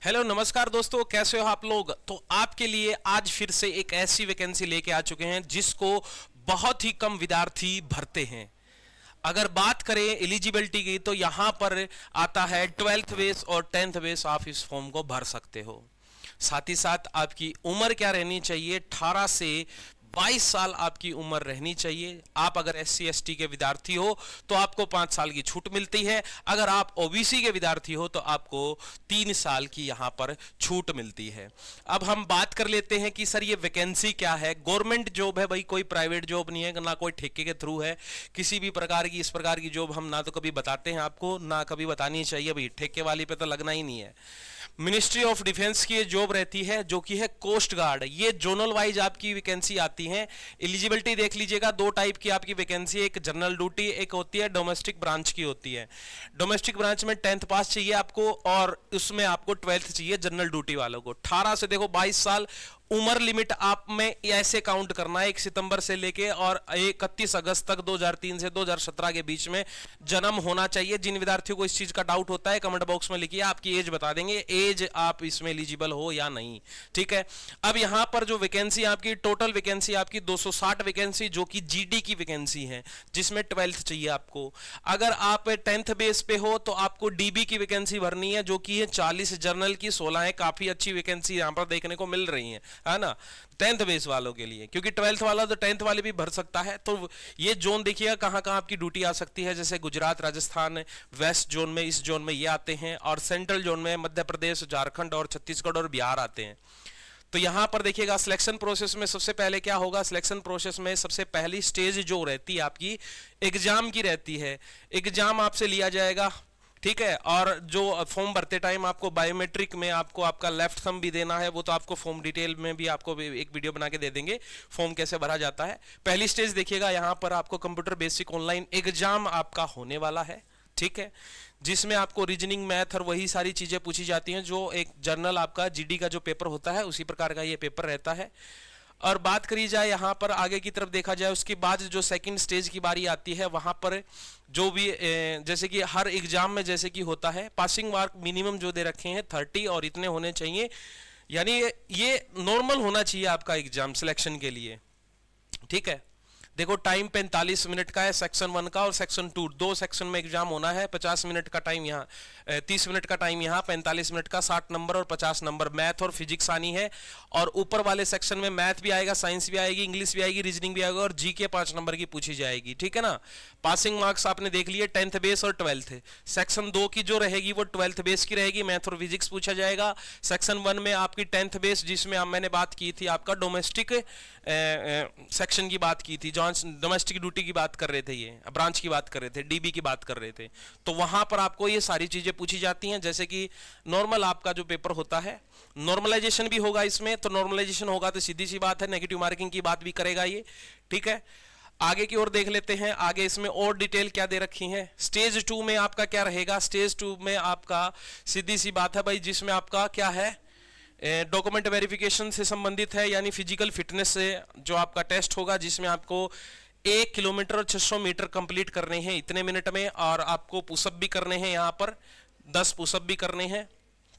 Hello नमस्कार दोस्तों, कैसे हो आप लोग। तो आपके लिए आज फिर से एक ऐसी वैकेंसी लेके आ चुके हैं जिसको बहुत ही कम विद्यार्थी भरते हैं। अगर बात करें एलिजिबिलिटी की तो यहां पर आता है 12th बेस और 10th बेस, आप इस फॉर्म को भर सकते हो। साथ ही साथ आपकी उम्र क्या रहनी चाहिए, 18 से 22 साल आपकी उम्र रहनी चाहिए। आप अगर SC ST के विद्यार्थी हो तो आपको 5 साल की छूट मिलती है। अगर आप OBC के विद्यार्थी हो तो आपको 3 साल की यहां पर छूट मिलती है। अब हम बात कर लेते हैं कि सर ये वैकेंसी क्या है। गवर्नमेंट जॉब है भाई, कोई प्राइवेट जॉब नहीं है, ना कोई ठेके के थ्रू है। किसी भी प्रकार की इस प्रकार की जॉब हम ना तो कभी बताते हैं आपको, ना कभी बतानी चाहिए भाई, ठेके वाली पे तो लगना ही नहीं है। मिनिस्ट्री ऑफ डिफेंस की जॉब रहती है जो कि है कोस्ट गार्ड। ये जोनल वाइज आपकी वैकेंसी आती है। एलिजिबिलिटी देख लीजिएगा, 2 टाइप की आपकी वैकेंसी है, एक जनरल ड्यूटी, एक होती है डोमेस्टिक ब्रांच की होती है। डोमेस्टिक ब्रांच में 10th पास चाहिए आपको और उसमें आपको 12th चाहिए जनरल ड्यूटी वालों को। 18 से देखो 22 साल उम्र लिमिट आप में ऐसे काउंट करना है 1 सितंबर से लेके और 31 अगस्त तक 2003 से 2017 के बीच में जन्म होना चाहिए। जिन विद्यार्थियों को इस चीज का डाउट होता है कमेंट बॉक्स में लिखिए, आपकी एज बता देंगे, एज आप इसमें एलिजिबल हो या नहीं। ठीक है। अब यहां पर जो वैकेंसी आपकी टोटल वैकेंसी आपकी 260 वैकेंसी जो कि GD की वैकेंसी है, जिसमें 12th चाहिए आपको। अगर आप 10th बेस पे हो तो आपको DB की वैकेंसी भरनी है जो कि है 40, जर्नल की 16 है। काफी अच्छी वैकेंसी यहां पर देखने को मिल रही है ना 10th बेस वालों के लिए, क्योंकि 12th वाला तो 10th वाले भी भर सकता है। तो ये जोन देखिएगा कहां कहां आपकी ड्यूटी आ सकती है, जैसे गुजरात, राजस्थान, वेस्ट जोन में, इस जोन में ये आते हैं, और सेंट्रल जोन में मध्य प्रदेश, झारखंड और छत्तीसगढ़ और बिहार आते हैं। तो यहां पर देखिएगा सिलेक्शन प्रोसेस में सबसे पहले क्या होगा। सिलेक्शन प्रोसेस में सबसे पहली स्टेज जो रहती है आपकी एग्जाम की रहती है। एग्जाम आपसे लिया जाएगा, ठीक है। और जो फॉर्म भरते टाइम आपको बायोमेट्रिक में आपको आपका लेफ्ट थंब भी देना है, वो तो आपको फॉर्म डिटेल में भी आपको एक वीडियो बना के दे देंगे फॉर्म कैसे भरा जाता है। पहली स्टेज देखिएगा, यहां पर आपको कंप्यूटर बेसिक ऑनलाइन एग्जाम आपका होने वाला है, ठीक है, जिसमें आपको रीजनिंग, मैथ और वही सारी चीजें पूछी जाती हैं जो एक जर्नल आपका GD का जो पेपर होता है उसी प्रकार का ये पेपर रहता है। और बात करी जाए यहां पर आगे की तरफ देखा जाए, उसके बाद जो सेकंड स्टेज की बारी आती है वहां पर जो भी जैसे कि हर एग्जाम में जैसे कि होता है, पासिंग मार्क मिनिमम जो दे रखे हैं 30 और इतने होने चाहिए, यानी ये नॉर्मल होना चाहिए आपका एग्जाम सिलेक्शन के लिए, ठीक है। देखो टाइम 45 मिनट का है सेक्शन 1 का और सेक्शन 2, 2 सेक्शन में एग्जाम होना है। 50 मिनट का टाइम यहाँ, 30 मिनट का टाइम यहाँ, 45 मिनट का 60 नंबर और 50 नंबर। मैथ और फिजिक्स आनी है, और ऊपर वाले सेक्शन में मैथ भी आएगा, साइंस भी आएगी, इंग्लिश भी आएगी, रीजनिंग भी आएगा और GK 5 नंबर की पूछी जाएगी, ठीक है ना। पासिंग मार्क्स आपने देख लिए 10th बेस और 12th। सेक्शन 2 की जो रहेगी वो 12th बेस की रहेगी, मैथ और फिजिक्स पूछा जाएगा। सेक्शन 1 में आपकी 10th बेस, जिसमें मैंने बात की थी आपका डोमेस्टिक सेक्शन की बात की थी, डोमेस्टिक ड्यूटी की बात कर रहे थे, ये ब्रांच की बात कर रहे थे, DB की बात कर रहे थे। तो वहां पर आपको ये सारी चीजें पूछी जाती हैं, जैसे कि नॉर्मल आपका जो पेपर होता है, नॉर्मलाइजेशन भी होगा इसमें। तो नॉर्मलाइजेशन होगा तो सीधी सी बात है नेगेटिव मार्किंग की बात भी करेगा ये, ठीक है। आगे की ओर देख लेते हैं, आगे इसमें और डिटेल क्या दे रखी है। स्टेज 2 में आपका क्या रहेगा। स्टेज 2 में आपका सीधी सी बात है भाई, जिसमें आपका क्या है, डॉक्यूमेंट वेरिफिकेशन से संबंधित है, यानी फिजिकल फिटनेस से जो आपका टेस्ट होगा, जिसमें आपको 1 किलोमीटर और 600 मीटर कंप्लीट करने हैं इतने मिनट में, और आपको पुशअप भी करने हैं, यहां पर 10 पुशअप भी करने हैं,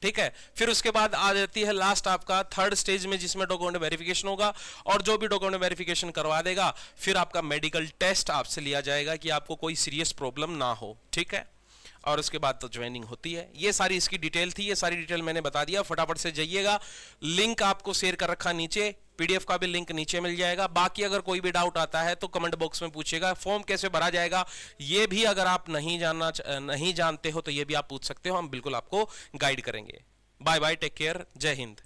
ठीक है। फिर उसके बाद आ जाती है लास्ट आपका 3rd स्टेज में, जिसमें डॉक्यूमेंट वेरिफिकेशन होगा, और जो भी डॉक्यूमेंट वेरिफिकेशन करवा देगा फिर आपका मेडिकल टेस्ट आपसे लिया जाएगा कि आपको कोई सीरियस प्रॉब्लम ना हो, ठीक है। और उसके बाद तो ज्वाइनिंग होती है। ये सारी इसकी डिटेल थी, ये सारी डिटेल मैंने बता दिया, फटाफट से जाइएगा। लिंक आपको शेयर कर रखा नीचे, PDF का भी लिंक नीचे मिल जाएगा। बाकी अगर कोई भी डाउट आता है तो कमेंट बॉक्स में पूछिएगा। फॉर्म कैसे भरा जाएगा ये भी अगर आप नहीं जानते हो तो ये भी आप पूछ सकते हो, हम बिल्कुल आपको गाइड करेंगे। बाय बाय, टेक केयर, जय हिंद।